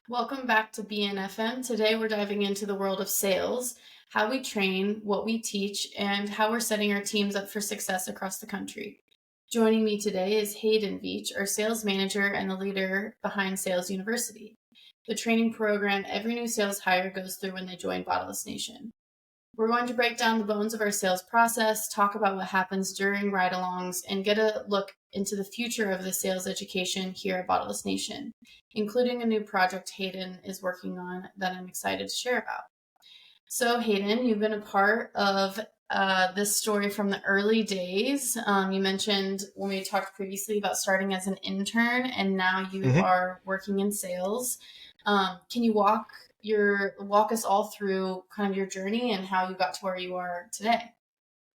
Welcome back to BNFM. Today we're diving into the world of sales, how we train, what we teach, and how we're setting our teams up for success across the country. Joining me today is Hayden Veach, our sales manager and the leader behind Sales University, the training program every new sales hire goes through when they join Bottleless Nation. We're going to break down the bones of our sales process, talk about what happens during ride-alongs, and get a look into the future of the sales education here at Bottleless Nation, including a new project Hayden is working on that I'm excited to share about. So Hayden, you've been a part of this story from the early days. You mentioned when we talked previously about starting as an intern, and now you hmm are working in sales. Can you walk us all through kind of your journey and how you got to where you are today?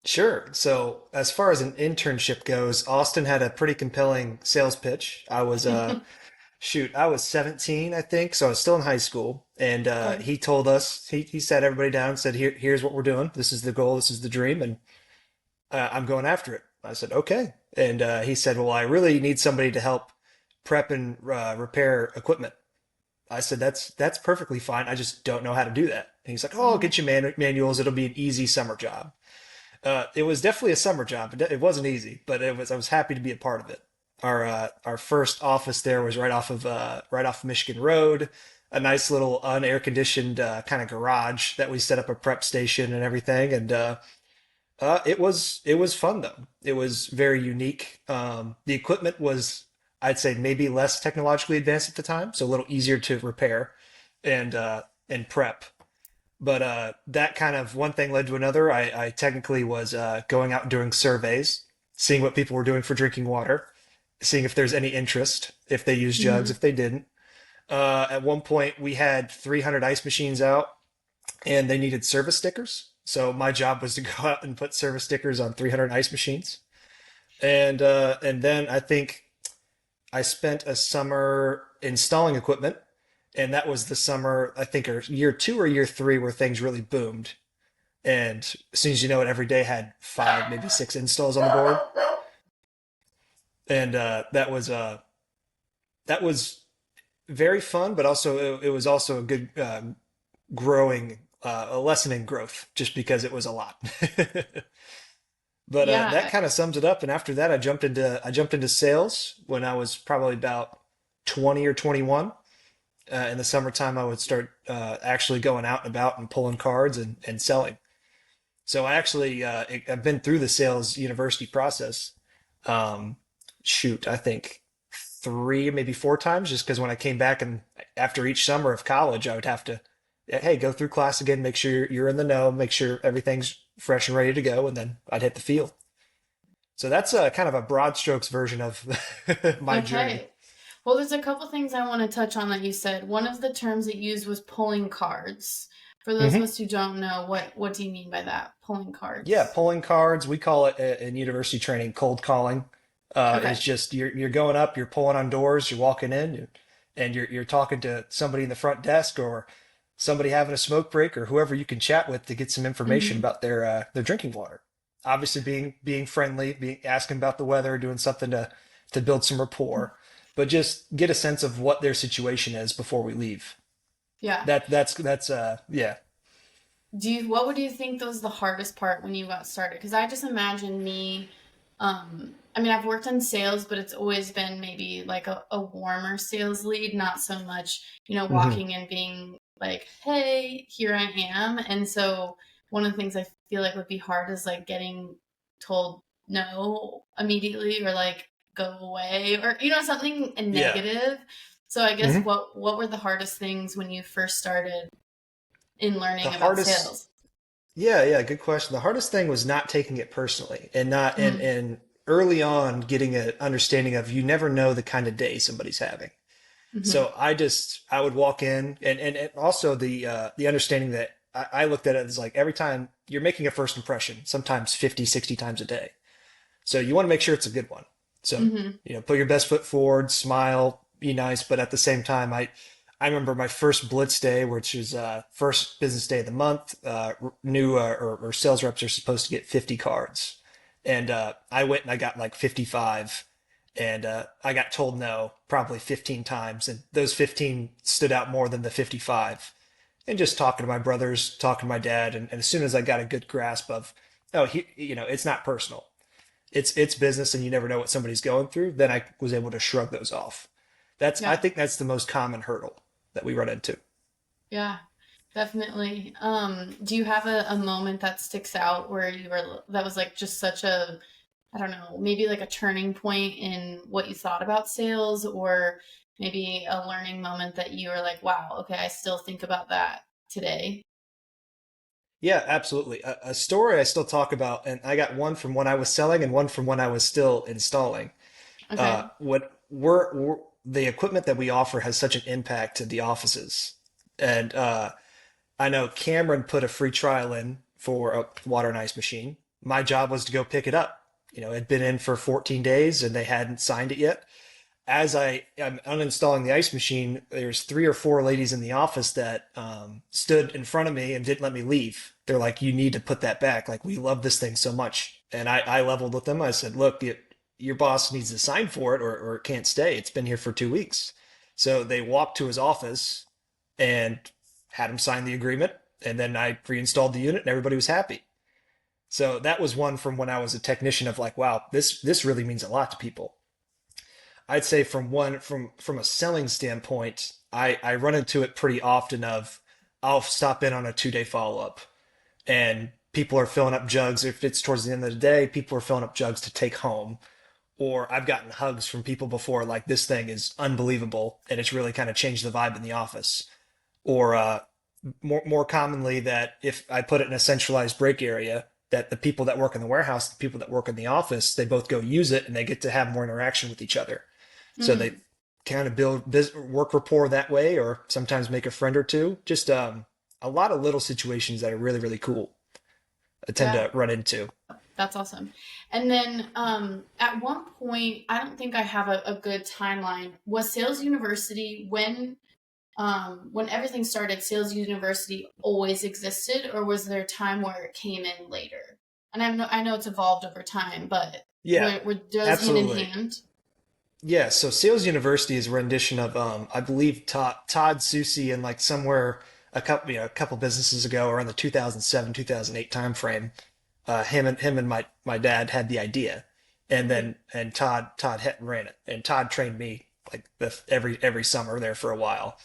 Sure. So, as far as an internship goes, Austin had a pretty compelling sales pitch. I was 17, I think, so I was still in high school, and Okay. he told us, he sat everybody down and said, here's what we're doing. This is the goal. This is the dream, and I'm going after it. I said, okay. And he said, well, I really need somebody to help prep and repair equipment. I said, that's perfectly fine. I just don't know how to do that. And he's like, oh, I'll get you manuals. It'll be an easy summer job. It was definitely a summer job. It wasn't easy, but it was. I was happy to be a part of it. Our first office there was right off Michigan Road, a nice little unair conditioned kind of garage that we set up a prep station and everything. And it was fun though. It was very unique. The equipment was, I'd say, maybe less technologically advanced at the time, so a little easier to repair and prep. But that kind of one thing led to another. I technically was going out and doing surveys, seeing what people were doing for drinking water, seeing if there's any interest, if they use jugs, Mm-hmm. if they didn't. At one point, we had 300 ice machines out, and they needed service stickers. So my job was to go out and put service stickers on 300 ice machines. And then I think I spent a summer installing equipment, and that was the summer I think or year two or year three where things really boomed. And as soon as you know it, every day had five, maybe six installs on the board, and that was very fun, but also it was also a good growing a lesson in growth, just because it was a lot. But that Yeah. kind of sums it up. And after that, I jumped into sales when I was probably about 20 or 21. In the summertime, I would start actually going out and about and pulling cards and selling. So I've been through the sales university process. Um, I think three, maybe four times, just because when I came back and after each summer of college, I would have to, hey, go through class again, make sure you're in the know, make sure everything's fresh and ready to go, and then I'd hit the field. So that's a kind of a broad strokes version of my journey. Okay. Well, there's a couple things I want to touch on that you said. One of the terms it used was pulling cards. For those of hmm us who don't know, what do you mean by that? Pulling Yeah, cards. pulling cards. We call it in university training cold calling. Okay. It's just you're going up, you're pulling on doors, you're walking in, and you're talking to somebody in the front desk or somebody having a smoke break or whoever you can chat with to get some information Mm-hmm. about their drinking water. Obviously, being friendly, being asking about the weather, doing something to build some rapport, but just get a sense of what their situation is before we leave. Yeah. That's yeah. What would you think was the hardest part when you got started? Because I just imagine me, I mean, I've worked in sales, but it's always been maybe like a warmer sales lead, not so much, hmm walking in being like, hey, here I am. And so one of the things I feel like would be hard is like getting told no immediately or like go away or, something Yeah. negative. So I guess hmm what were the hardest things when you first started in The learning about hardest sales? Yeah, good question. The hardest thing was not taking it personally and not Mm, and early on getting an understanding of you never know the kind of day somebody's having. mhm, So I would walk in and also the understanding that I looked at it as like every time you're making a first impression, sometimes 50, 60 times a day. So you want to make sure it's a good one. So, mhm, put your best foot forward, smile, be nice, but at the same time, I remember my first Blitz day, which is first business day of the month. New or sales reps are supposed to get 50 cards, and I went and I got like 55, and I got told no probably 15 times, and those 15 stood out more than the 55. And just talking to my brothers, talking to my dad, and as soon as I got a good grasp of, oh, it's not personal, it's business, and you never know what somebody's going through, then I was able to shrug those off. I Yeah. think that's the most common hurdle that we run into. Yeah. Definitely. Do you have a moment that sticks out where you were that was like just such a, I don't know, maybe like a turning point in what you thought about sales, or maybe a learning moment that you were like, wow, okay, I still think about that today. Yeah, absolutely. A story I still talk about, and I got one from when I was selling and one from when I was still installing. Okay. We're the equipment that we offer has such an impact to the offices, and I know Cameron put a free trial in for a water and ice machine. My job was to go pick it up. It'd been in for 14 days and they hadn't signed it yet. As am uninstalling the ice machine, there's three or four ladies in the office that stood in front of me and didn't let me leave. They're like, "You need to put that back. Like, we love this thing so much." And I leveled with them. I said, "Look, your boss needs to sign for it, or it can't stay. It's been here for 2 weeks." So they walked to his office and had him sign the agreement. And then I reinstalled the unit and everybody was happy. So that was one from when I was a technician of like, wow, this really means a lot to people. I'd say from a selling standpoint, I run into it pretty often of I'll stop in on a 2 day follow up and people are filling up jugs. If it's towards the end of the day, people are filling up jugs to take home. Or I've gotten hugs from people before like this thing is unbelievable and it's really kind of changed the vibe in the office. Or more commonly that if I put it in a centralized break area, that the people that work in the warehouse, the people that work in the office, they both go use it and they get to have more interaction with each other. So they Mm, kind of build work rapport that way, or sometimes make a friend or two. Just a lot of little situations that are really, really cool. I tend yeah. to run into. That's awesome. And then at one point, I don't think I have a good timeline. Was Sales University when everything started, Sales University always existed, or was there a time where it came in later? And I know it's evolved over time, but Yeah, were those hand in absolutely. hand? Yeah, so Sales University is a rendition of I believe Todd Susie and like somewhere a couple businesses ago around the 2007 2008 timeframe. Him and my dad had the idea, and Mhm. then and Todd Hetton ran it, and Todd trained me like every summer there for a while.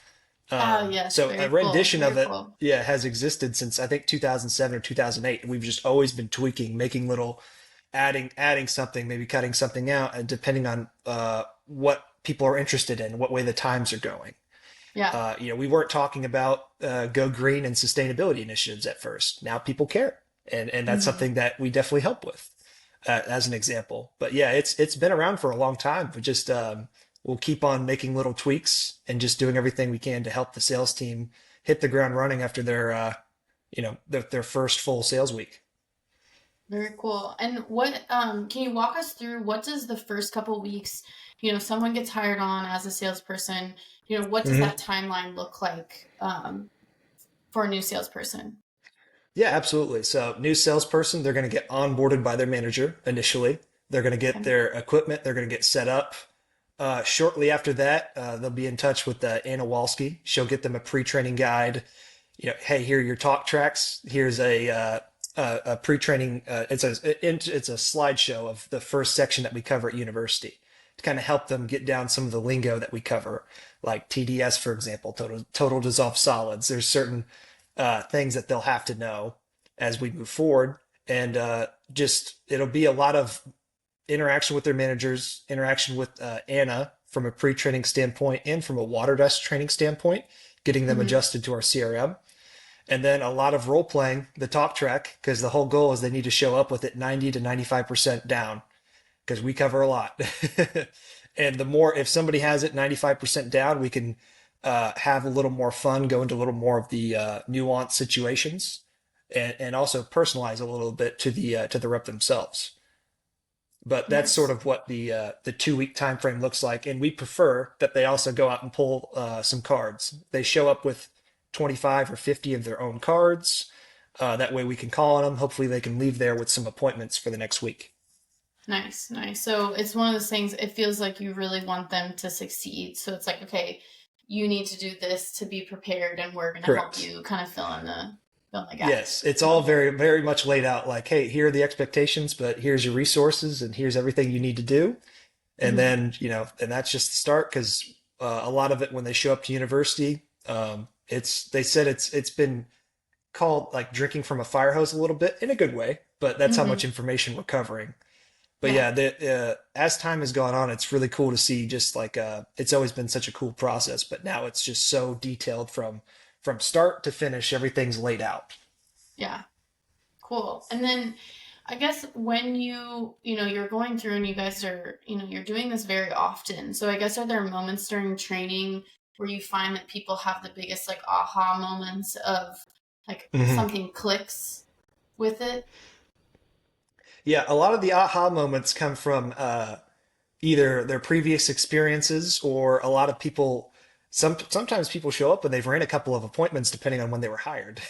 Oh yes, So a very cool, rendition of very it, cool. yeah, has existed since I think 2007 or 2008. We've just always been tweaking, making little, adding something, maybe cutting something out, and depending on what people are interested in, what way the times are going. Yeah. We weren't talking about go green and sustainability initiatives at first. Now people care, and that's Hmm. something that we definitely help with, as an example. But yeah, it's been around for a long time. But just we'll keep on making little tweaks and just doing everything we can to help the sales team hit the ground running after their first full sales week. Very cool. And what can you walk us through what does the first couple weeks, someone gets hired on as a salesperson, what does Mhm. that timeline look like for a new salesperson? Yeah, absolutely. So, new salesperson, they're going to get onboarded by their manager initially. They're going to get Okay. their equipment. They're going to get set up. Shortly after that, they'll be in touch with Anna Walski. She'll get them a pre-training guide. Hey, here are your talk tracks. Here's a pre-training. It's a slideshow of the first section that we cover at university to kind of help them get down some of the lingo that we cover, like TDS, for example, total dissolved solids. There's certain things that they'll have to know as we move forward, and just it'll be a lot of interaction with their managers, interaction with Anna from a pre-training standpoint and from a water dust training standpoint, getting them Hmm. adjusted to our CRM. And then a lot of role playing the talk track because the whole goal is they need to show up with it 90 to 95% down because we cover a lot. And the more, if somebody has it 95% down, we can have a little more fun, go into a little more of the nuanced situations, and also personalize a little bit to the rep themselves. But that's sort Nice. of what the 2 week time frame looks like. And we prefer that they also go out and pull some cards. They show up with 25 or 50 of their own cards. That way we can call on them. Hopefully they can leave there with some appointments for the next week. Nice, nice. So it's one of those things, it feels like you really want them to succeed. So it's like, okay, you need to do this to be prepared and we're gonna help Correct. you kind of fill in the Yes, gaps. it's all So very, very much laid out like, hey, here are the expectations, but here's your resources and here's everything you need to do. And mhm, then, and that's just the start because a lot of it when they show up to university, they said it's been called like drinking from a fire hose a little bit in a good way, but that's how much mhm. information we're covering. But Yeah. yeah, as time has gone on, it's really cool to see just like it's always been such a cool process, but now it's just so detailed from start to finish, everything's laid out. Yeah. Cool. And then I guess when you're going through and you guys are, you're doing this very often. So I guess are there moments during training where you find that people have the biggest like aha moments of like Mhm. something clicks with it? Yeah, a lot of the aha moments come from either their previous experiences or a lot of people. Sometimes people show up and they've ran a couple of appointments depending on when they were hired.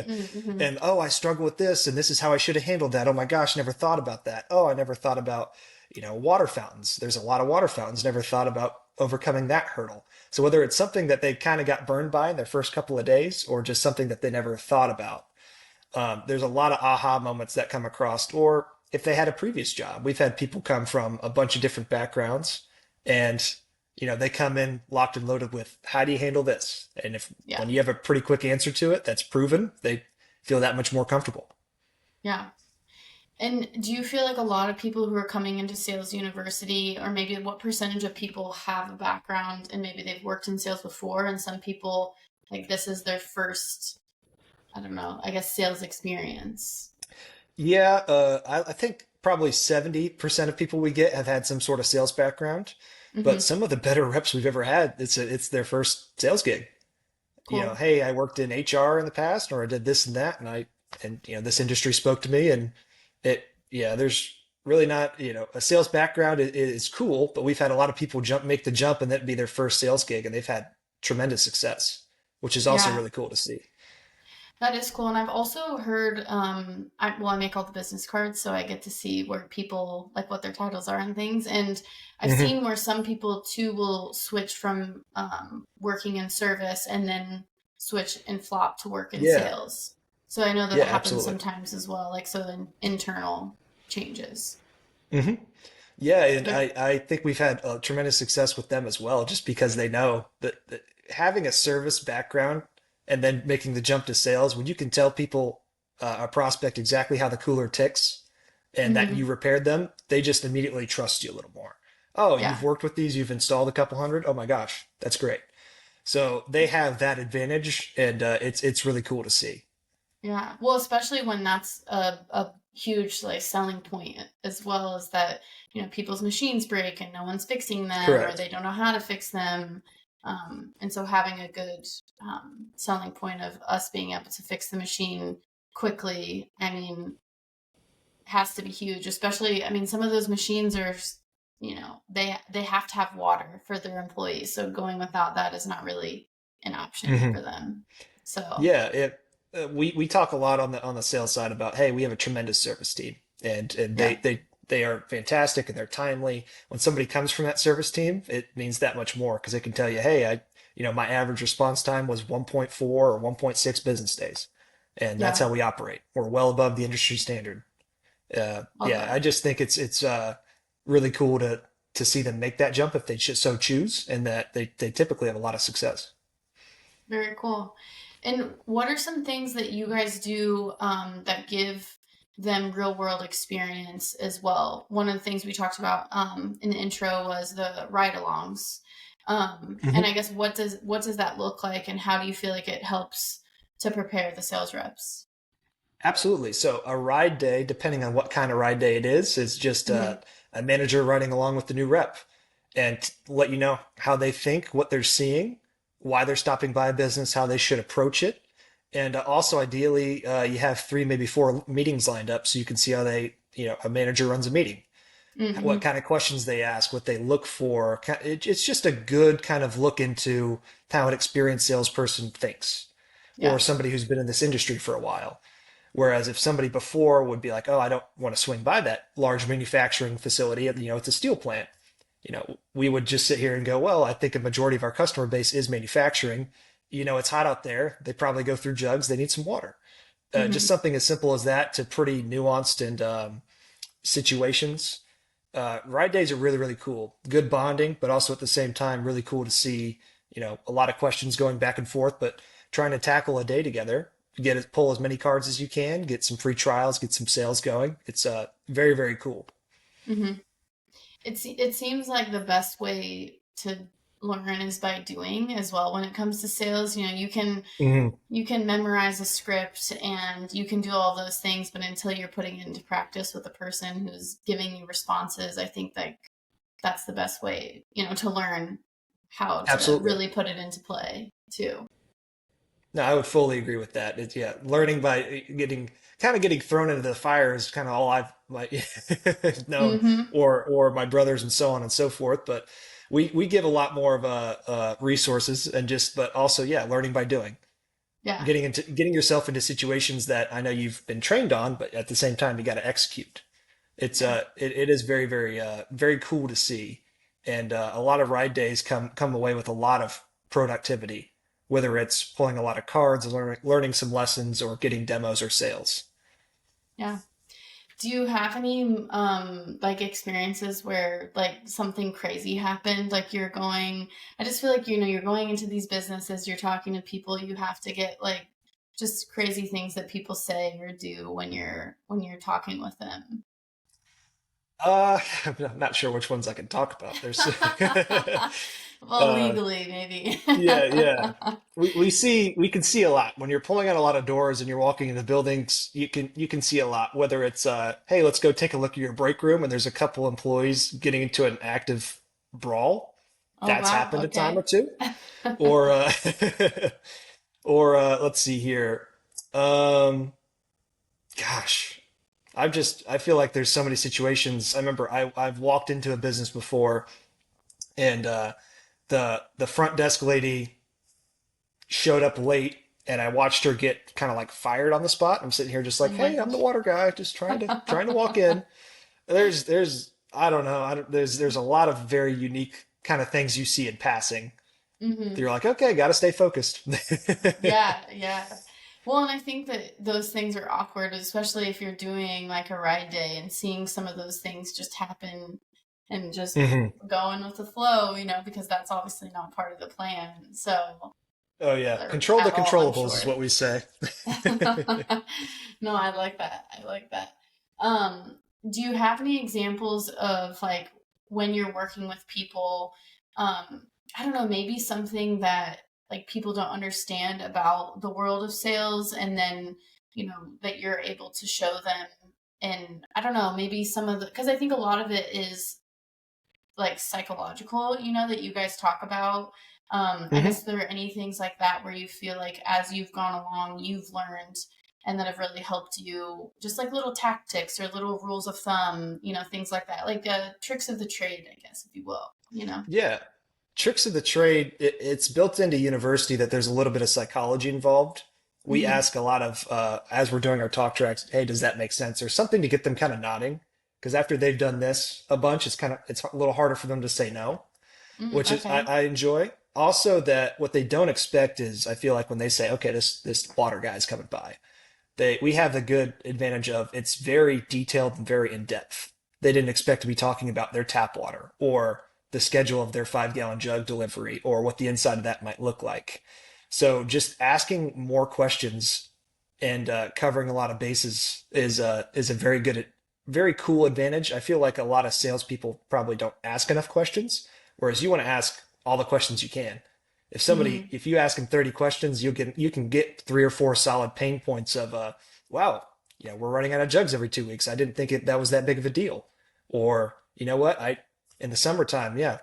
Mm-hmm. And oh, I struggle with this, and this is how I should have handled that. Oh my gosh, never thought about that. Oh, I never thought about, water fountains. There's a lot of water fountains. Never thought about overcoming that hurdle. So whether it's something that they kind of got burned by in their first couple of days, or just something that they never thought about, there's a lot of aha moments that come across. Or if they had a previous job, we've had people come from a bunch of different backgrounds, and they come in locked and loaded with how do you handle this? And if Yeah. when you have a pretty quick answer to it, that's proven, they feel that much more comfortable. Yeah. And do you feel like a lot of people who are coming into sales university, or maybe what percentage of people have a background and maybe they've worked in sales before, and some people like this is their first, I don't know, I guess sales experience? Yeah, I think probably 70% of people we get have had some sort of sales background, but Mm-hmm. some of the better reps we've ever had, it's their first sales gig. Cool. Hey, I worked in HR in the past, or I did this and that, and this industry spoke to me, and there's really not, a sales background is cool, but we've had a lot of people make the jump and that be their first sales gig, and they've had tremendous success, which is also Yeah, really cool to see. that is cool. And I've also heard, I make all the business cards, so I get to see where people like what their titles are and things. And I've Hmm. seen where some people too will switch from working in service and then switch and flop to work in Yeah, sales. So I know that yeah, it happens absolutely. sometimes as well, like so internal changes. Hmm. Yeah, and But I think we've had tremendous success with them as well, just because they know that having a service background and then making the jump to sales, when you can tell people, a prospect, exactly how the cooler ticks and that mhm, you repaired them, they just immediately trust you a little more. Oh, you've yeah. worked with these, you've installed a couple hundred. Oh my gosh, that's great. So they have that advantage, and it's really cool to see. Yeah. Well, especially when that's a huge like selling point as well as that, people's machines break and no one's fixing them or Correct. they don't know how to fix them. And so having a good selling point of us being able to fix the machine quickly, I mean, has to be huge, especially, I mean, some of those machines are, they have to have water for their employees. So going without that is not really an option Hmm. for them. So, Yeah, we talk a lot on the sales side about, hey, we have a tremendous service team, and yeah. they are fantastic and they're timely. When somebody comes from that service team, it means that much more because they can tell you, hey, my average response time was 1.4 or 1.6 business days, and that's Yeah. how we operate. We're well above the industry standard. Love Yeah, I that. just think it's really cool to see them make that jump if they so choose, and that they typically have a lot of success. Very cool. And what are some things that you guys do that give them real world experience as well? One of the things we talked about in the intro was the ride alongs. And I guess what does that look like, and how do you feel like it helps to prepare the sales reps? Absolutely. So a ride day, depending on what kind of ride day it is just Hmm. a manager riding along with the new rep and let you know how they think, what they're seeing, why they're stopping by a business, how they should approach it. And also, ideally, you have three, maybe four meetings lined up so you can see how a manager runs a meeting, what Hmm. kind of questions they ask, what they look for. It's just a good kind of look into how an experienced salesperson thinks or Yeah. somebody who's been in this industry for a while. Whereas if somebody before would be like, oh, I don't want to swing by that large manufacturing facility, it's a steel plant. We would just sit here and go, well, I think a majority of our customer base is manufacturing. It's hot out there. They probably go through jugs. They need some water. Just Hmm. something as simple as that to pretty nuanced and situations. Ride days are really, really cool. Good bonding, but also at the same time, really cool to see, a lot of questions going back and forth, but trying to tackle a day together, pull as many cards as you can, get some free trials, get some sales going. It's very, very cool. Hmm. It seems like the best way to learn is by doing as well. When it comes to sales, Mhm. you can memorize a script and you can do all those things, but until you're putting it into practice with a person who's giving you responses, I think that that's the best way, to learn how to Absolutely. really put it into play too. No, I would fully agree with that. It's yeah, learning by getting thrown into the fire is kind of all I've like known, Hmm. or my brothers and so on and so forth. But we give a lot more of resources and but also yeah, learning by doing, Yeah. getting yourself into situations that I know you've been trained on, but at the same time you got to execute. Yeah. It is very very cool to see, and a lot of ride days come away with a lot of productivity, whether it's pulling a lot of cards, learning some lessons, or getting demos or sales. Yeah. Do you have any like experiences where like something crazy happened? Like I just feel like you're going into these businesses, you're talking to people, you have to get like just crazy things that people say or do when you're talking with them. I'm not sure which ones I can talk about. There's Well, uh, legally maybe. yeah. We can see a lot when you're pulling out a lot of doors and you're walking into buildings. You can see a lot. Whether it's hey, let's go take a look at your break room, and there's a couple employees getting into an active brawl. Oh That's wow, happened a time or okay. two. Or or let's see here. Um, gosh, I feel like there's so many situations. I remember I've walked into a business before, and the front desk lady showed up late, and I watched her get kind of like fired on the spot. I'm sitting here just Oh like, my hey, I'm the gosh. water guy, just trying to walk in. There's I don't know, there's a lot of very unique kind of things you see in passing. Hmm. You're like, okay, got to stay focused. Yeah, yeah. Well, and I think that those things are awkward, especially if you're doing like a ride day and seeing some of those things just happen and just Hmm. going with the flow, because that's obviously not part of the plan. So, Oh yeah, or control the at all, I'm controllables is sure. what we say. No, I like that. I like that. Um, do you have any examples of like when you're working with people, I don't know, maybe something that like people don't understand about the world of sales and then, that you're able to show them and I don't know, maybe some of the because I think a lot of it is like psychological, that you guys talk about. I Hmm. guess there are any things like that where you feel like as you've gone along, you've learned and that have really helped you, just like little tactics or little rules of thumb, things like that, like tricks of the trade, I guess, if you will. Yeah, tricks of the trade. It's built into university that there's a little bit of psychology involved. We Hmm. ask a lot of as we're doing our talk tracks, hey, does that make sense, or something to get them kind of nodding, because after they've done this a bunch, it's a little harder for them to say no, Mm, which is okay. I enjoy. Also, that what they don't expect is I feel like when they say, okay, this water guy's coming by, we have the good advantage of it's very detailed and very in depth. They didn't expect to be talking about their tap water or the schedule of their 5 gallon jug delivery or what the inside of that might look like. So just asking more questions and covering a lot of bases is a very cool advantage. I feel like a lot of salespeople probably don't ask enough questions, whereas you want to ask all the questions you can. Hmm. If you ask them 30 questions, you can get three or four solid pain points of wow, we're running out of jugs every 2 weeks. I didn't think that was that big of a deal. Or you know what, I in the summertime, yeah,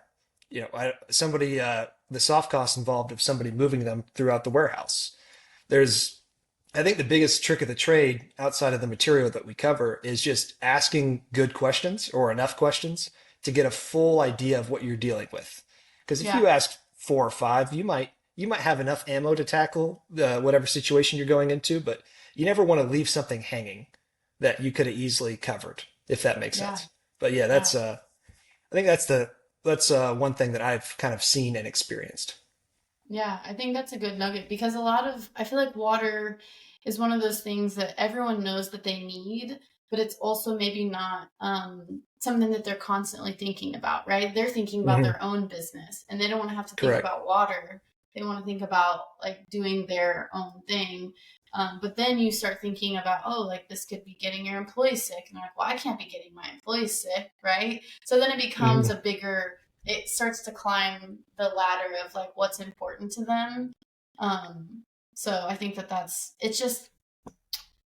somebody the soft costs involved of somebody moving them throughout the warehouse. There's I think the biggest trick of the trade outside of the material that we cover is just asking good questions or enough questions to get a full idea of what you're dealing with. Because if Yeah. you ask four or five, you might have enough ammo to tackle whatever situation you're going into, but you never want to leave something hanging that you could have easily covered, if that makes Yeah. sense. But yeah, Yeah. I think that's one thing that I've kind of seen and experienced. Yeah, I think that's a good nugget because I feel like water is one of those things that everyone knows that they need, but it's also maybe not something that they're constantly thinking about, right? They're thinking about Hmm. their own business and they don't want to have to think Correct. about water. They want to think about like doing their own thing. But then you start thinking about, oh, like this could be getting your employees sick. And they're like, well, I can't be getting my employees sick, right? So then it becomes Hmm. a bigger it starts to climb the ladder of like what's important to them. Um, so I think that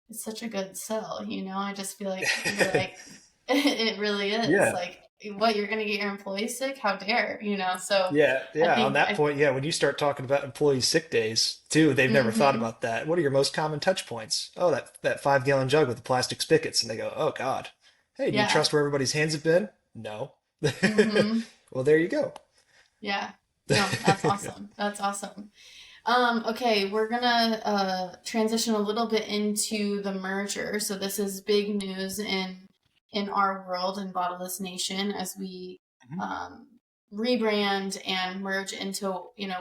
it's such a good sell, you know. I just feel like you're like it really is Yeah. like what you're gonna get your employees sick? How dare, you know? So Yeah, I yeah. On think that I point, yeah, when you start talking about employee sick days too, they've never thought mm-hmm. about that. What are your most common touch points? Oh, that 5 gallon jug with the plastic spigots, and they go, "Oh God, hey, do you Yeah. trust where everybody's hands have been?" No. Mm-hmm. Well, there you go. Yeah. No, that's awesome. That's awesome. Okay, we're gonna transition a little bit into the merger. So this is big news in our world in Bottleless Nation as we Mhm. um, rebrand and merge into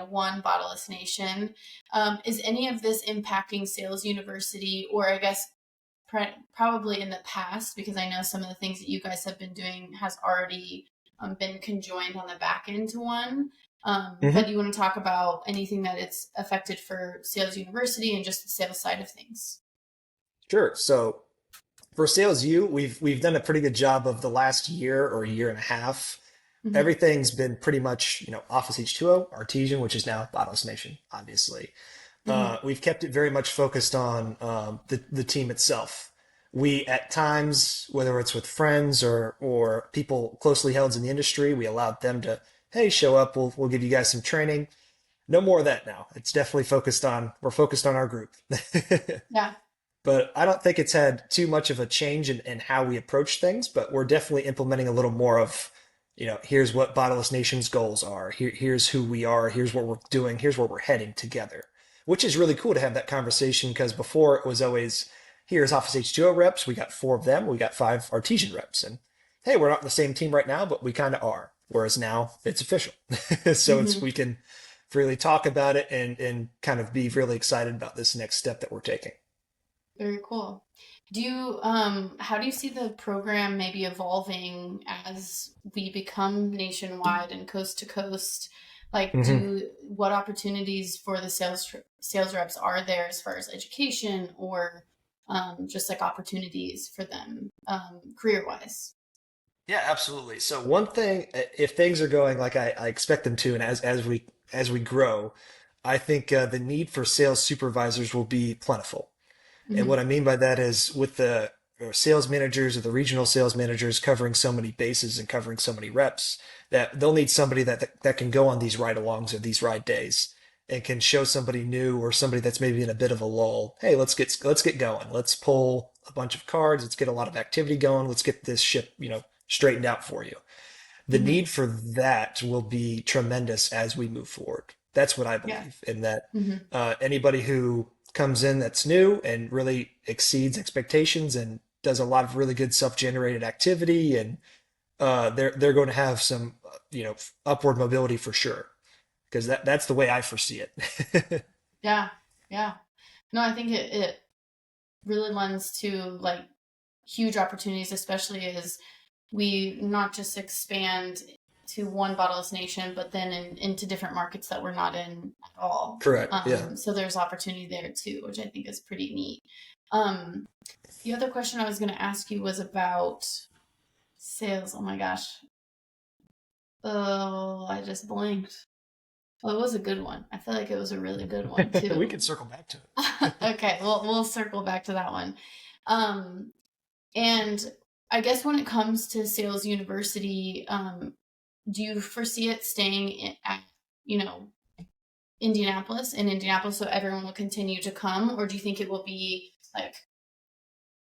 one Bottleless Nation. Is any of this impacting Sales University, or I guess probably in the past, because I know some of the things that you guys have been doing has already been conjoined on the back end to one. But Mhm. you want to talk about anything that it's affected for Sales University and just the sales side of things? Sure. So for Sales U, we've done a pretty good job of the last year or year and a half. Mm-hmm. Everything's been pretty much, Office H2O, Artesian, which is now Bottleless Nation, obviously. Mm-hmm. We've kept it very much focused on the team itself. We at times, whether it's with friends or people closely held in the industry, we allowed them to, hey, show up. We'll give you guys some training. No more of that now. It's definitely we're focused on our group. Yeah. But I don't think it's had too much of a change in how we approach things, but we're definitely implementing a little more of, here's what Bottomless Nation's goals are. Here's who we are. Here's what we're doing. Here's where we're heading together, which is really cool to have that conversation because before it was always, here's Office H2O reps. We got 4 of them. We got 5 Artesian reps. And hey, we're not on the same team right now, but we kind of are. Whereas now it's official. So Mm-hmm. we can freely talk about it and kind of be really excited about this next step that we're taking. Very cool. How do you see the program maybe evolving as we become nationwide and coast to coast? Like, Mhm. what opportunities for the sales reps are there as far as education or just like opportunities for them career wise? Yeah, absolutely. So one thing, if things are going like I expect them to, and as we grow, I think the need for sales supervisors will be plentiful. And Hmm. what I mean by that is with the sales managers or the regional sales managers covering so many bases and covering so many reps, that they'll need somebody that can go on these ride-alongs or these ride days and can show somebody new or somebody that's maybe in a bit of a lull. Hey, let's get going. Let's pull a bunch of cards. Let's get a lot of activity going. Let's get this ship, straightened out for you. The Hmm. need for that will be tremendous as we move forward. That's what I Yeah. believe, in that Hmm. anybody who comes in that's new and really exceeds expectations and does a lot of really good self-generated activity, and they're going to have some upward mobility for sure, because that's the way I foresee it. Yeah. Yeah. No, I think it really lends to like huge opportunities, especially as we not just expand to one Bottleless Nation, but then into different markets that we're not in at all. Correct. Yeah. So there's opportunity there too, which I think is pretty neat. Um, the other question I was going to ask you was about sales. Oh my gosh. Oh, I just blinked. Well, it was a good one. I feel like it was a really good one We too. can circle back to Okay, well, we'll circle back to that one. Um, and I guess when it comes to Sales University, do you foresee it staying at, you know, Indianapolis, so everyone will continue to come, or do you think it will be like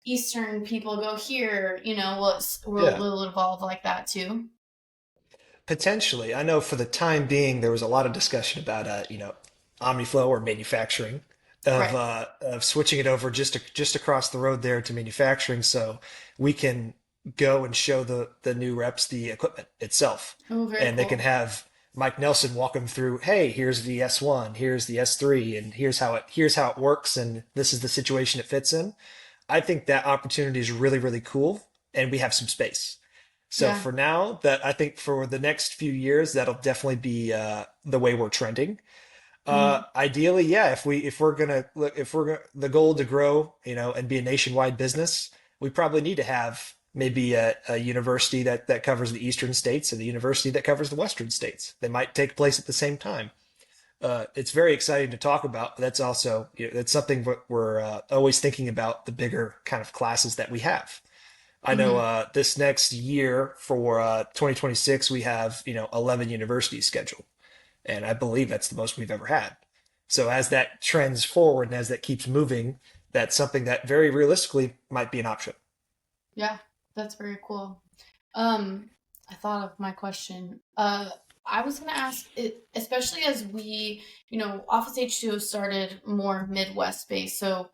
Eastern people go here? it. Will it evolve like that too? Potentially. I know for the time being, there was a lot of discussion about, OmniFlow or manufacturing Right. of switching it over just across the road there to manufacturing, so we can go and show the new reps the equipment itself, Oh, very and they can cool. have Mike Nelson walk them through. Hey, here's the S1, here's the S3, and here's how it works, and this is the situation it fits in. I think that opportunity is really really cool, and we have some space. So Yeah. for now, that I think for the next few years, that'll definitely be the way we're trending. Hmm. Ideally, yeah, if we're gonna look, if we're the goal to grow, and be a nationwide business, we probably need to have maybe a university that covers the eastern states and a university that covers the western states. They might take place at the same time. It's very exciting to talk about, but that's also, that's something we're always thinking about, the bigger kind of classes that we have. I know Hmm. this next year for 2026, we have 11 universities scheduled, and I believe that's the most we've ever had. So as that trends forward and as that keeps moving, that's something that very realistically might be an option. Yeah, that's very cool. Um, I thought of my question. I was going to ask it, especially as we, Office H2O started more Midwest based. So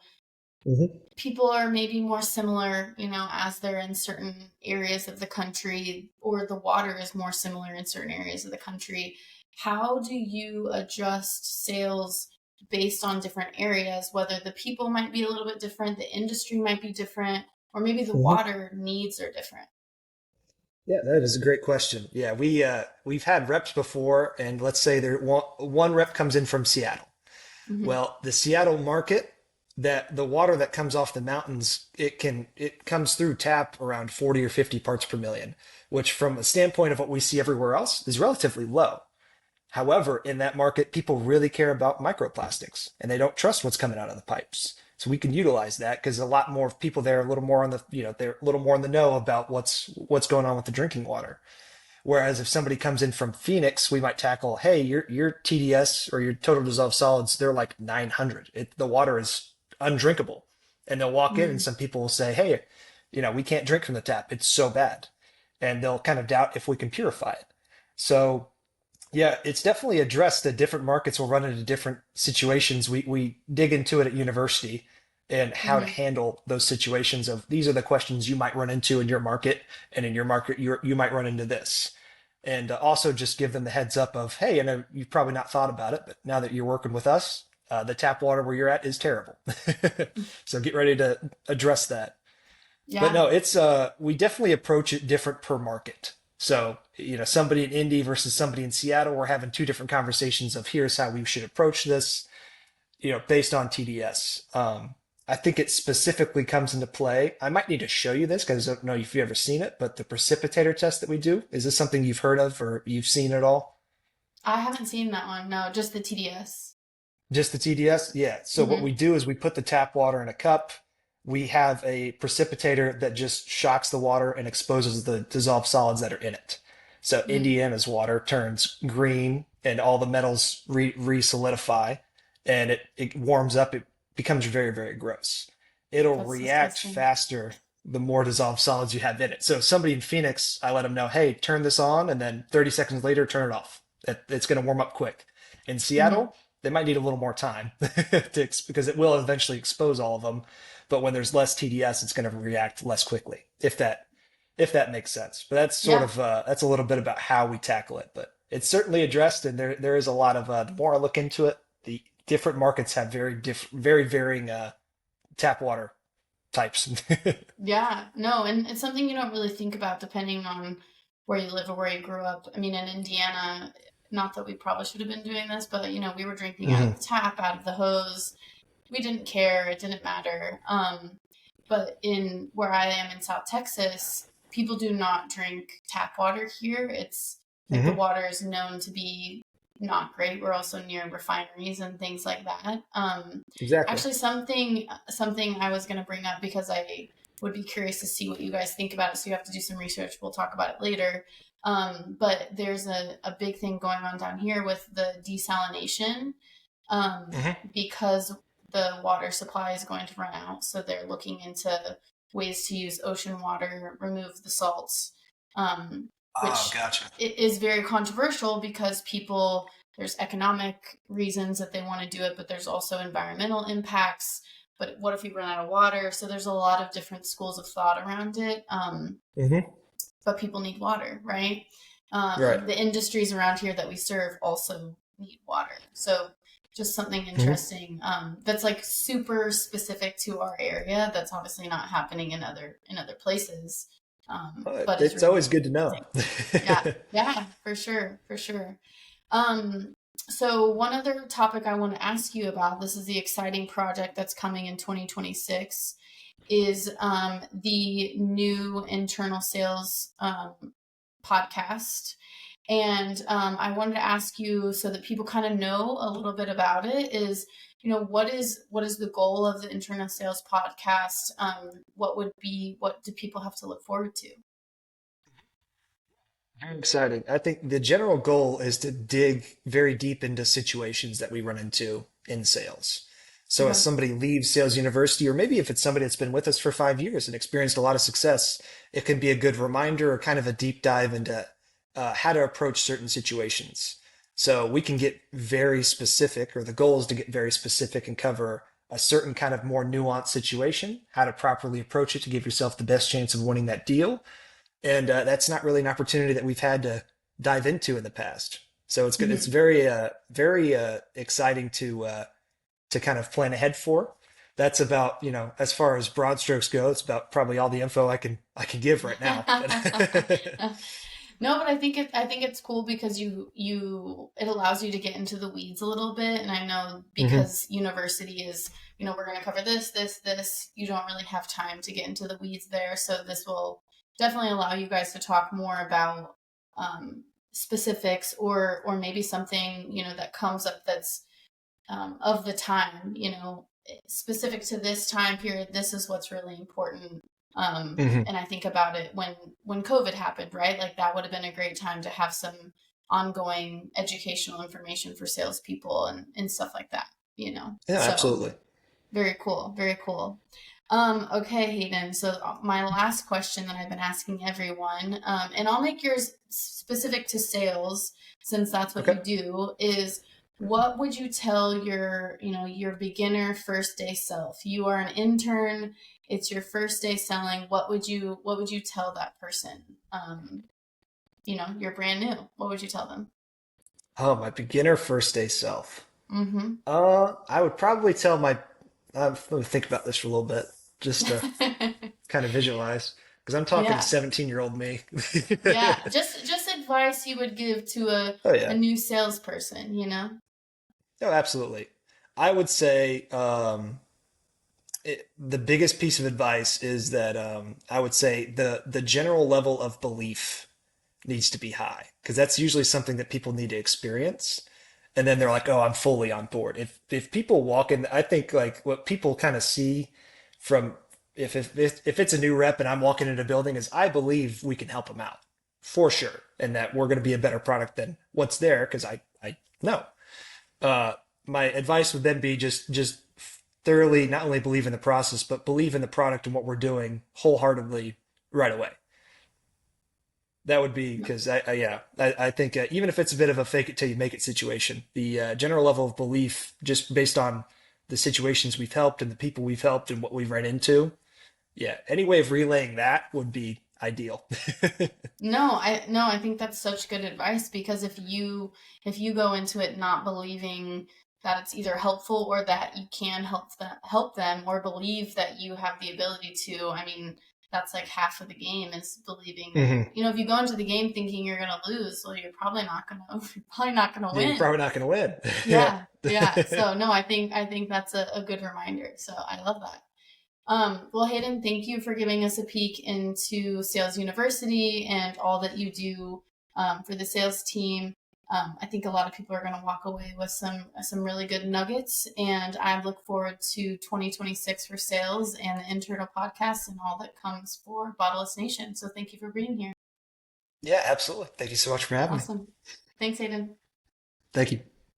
Hmm. people are maybe more similar, as they're in certain areas of the country, or the water is more similar in certain areas of the country. How do you adjust sales based on different areas, whether the people might be a little bit different, the industry might be different, or maybe the Hmm. water needs are different? Yeah, that is a great question. Yeah, we've had reps before, and let's say one rep comes in from Seattle. Hmm. Well, the Seattle market, that the water that comes off the mountains, it comes through tap around 40 or 50 parts per million, which from a standpoint of what we see everywhere else is relatively low. However, in that market, people really care about microplastics and they don't trust what's coming out of the pipes. So we can utilize that because a lot more people there are a little more on the, they're a little more in the know about what's going on with the drinking water. Whereas if somebody comes in from Phoenix, we might tackle, hey, your TDS or your total dissolved solids, they're like 900. The water is undrinkable. And they'll walk in and Hmm. some people will say, hey, we can't drink from the tap. It's so bad. And they'll kind of doubt if we can purify it. So yeah, it's definitely addressed that different markets will run into different situations. We dig into it at university and how to Hmm. handle those situations of these are the questions you might run into in your market, and in your market you might run into this. And also just give them the heads up of, hey, I know you've probably not thought about it, but now that you're working with us, the tap water where you're at is terrible. So get ready to address that. But Yeah. no, it's we definitely approach it different per market. So, somebody in Indy versus somebody in Seattle, we're having two different conversations of here's how we should approach this, based on TDS. I think it specifically comes into play. I might need to show you this because I don't know if you've ever seen it, but the precipitator test that we do, is this something you've heard of or you've seen at all? I haven't seen that one. No, just the TDS. Just the TDS? Yeah. So what we Hmm. do is we put the tap water in a cup. We have a precipitator that just shocks the water and exposes the dissolved solids that are in it. So Hmm. Indiana's water turns green and all the metals re-solidify and it warms up. It becomes very, very gross. It'll That's react disgusting. faster the more dissolved solids you have in it. So if somebody in Phoenix, I let them know, hey, turn this on, and then 30 seconds later, turn it off. It's going to warm up quick. In Hmm. Seattle, they might need a little more time because it will eventually expose all of them. But when there's less TDS, it's going to react less quickly, if that makes sense. But that's sort Yeah. of that's a little bit about how we tackle it. But it's certainly addressed, and there is a lot of the more I look into it, the different markets have very varying tap water types. Yeah, no, and it's something you don't really think about depending on where you live or where you grew up. I mean, in Indiana, not that we probably should have been doing this, but we were drinking out of Hmm. the tap, out of the hose. We didn't care, it didn't matter. But in where I am in South Texas, people do not drink tap water here. It's like the Hmm. water is known to be not great. We're also near refineries and things like that. Exactly. Actually, something I was going to bring up because I would be curious to see what you guys think about it. So you have to do some research. We'll talk about it later. But there's a big thing going on down here with the desalination, Hmm. because the water supply is going to run out. So they're looking into ways to use ocean water, remove the salts, Oh, which gotcha. is very controversial because people there's economic reasons that they want to do it, but there's also environmental impacts. But what if we run out of water? So there's a lot of different schools of thought around it. Hmm. But people need water, right? Right. The industries around here that we serve also need water. So just something Hmm. interesting that's like super specific to our area. That's obviously not happening in other places, but is It's really always good to know. amazing. Yeah, yeah, for sure, for sure. Um, so one other topic I want to ask you about, this is the exciting project that's coming in 2026, is the new internal sales podcast. And I wanted to ask you so that people kind of know a little bit about it is, what is the goal of the internal sales podcast? What do people have to look forward to? Very exciting. I think the general goal is to dig very deep into situations that we run into in sales. So as Okay. somebody leaves sales university, or maybe if it's somebody that's been with us for 5 years and experienced a lot of success, it can be a good reminder or kind of a deep dive into how to approach certain situations. So we can get very specific, or the goal is to get very specific and cover a certain kind of more nuanced situation, how to properly approach it to give yourself the best chance of winning that deal, and that's not really an opportunity that we've had to dive into in the past. So it's good. It's Hmm. very exciting to kind of plan ahead for. That's about, as far as broad strokes go, it's about probably all the info I can give right now. No, but I think it's cool because it allows you to get into the weeds a little bit. And I know Hmm. because university is, we're going to cover this, you don't really have time to get into the weeds there. So this will definitely allow you guys to talk more about specifics or maybe something, that comes up that's of the time, specific to this time period. This is what's really important. Hmm. And I think about it when COVID happened, right? Like that would have been a great time to have some ongoing educational information for salespeople and stuff like that. Yeah, So absolutely. very cool, very cool. Okay, Hayden. So my last question that I've been asking everyone, and I'll make yours specific to sales since that's what Okay. you do, is what would you tell your beginner first day self? You are an intern. It's your first day selling. What would you tell that person? You're brand new. What would you tell them? Oh, my beginner first day self. Mm-hmm. I would probably tell my. Let me think about this for a little bit, just to kind of visualize, because I'm talking to Yeah. 17-year-old me. Yeah, just advice you would give to Oh a yeah. new salesperson. No, absolutely. I would say the biggest piece of advice is that I would say the general level of belief needs to be high, because that's usually something that people need to experience, and then they're like, "Oh, I'm fully on board." If people walk in, I think like what people kind of see from if it's a new rep and I'm walking into a building is I believe we can help them out for sure, and that we're going to be a better product than what's there because I know. uh, my advice would then be just thoroughly not only believe in the process, but believe in the product and what we're doing wholeheartedly right away. That would be because I think even if it's a bit of a fake it till you make it situation, the general level of belief just based on the situations we've helped and the people we've helped and what we've run into, yeah, any way of relaying that would be ideal. No, I think that's such good advice because if you go into it not believing that it's either helpful or that you can help them or believe that you have the ability to, I mean, that's like half of the game is believing. Hmm. If you go into the game thinking you're gonna lose, well, you're probably not gonna Yeah, you're win. probably not going to win. Yeah. Yeah, yeah. So no, I think that's a good reminder. So I love that. Well, Hayden, thank you for giving us a peek into Sales University and all that you do for the sales team. I think a lot of people are going to walk away with some really good nuggets, and I look forward to 2026 for sales and the internal podcast and all that comes for Bottleless Nation. So thank you for being here. Yeah, absolutely. Thank you so much for having me. Awesome. Thanks, Hayden. Thank you.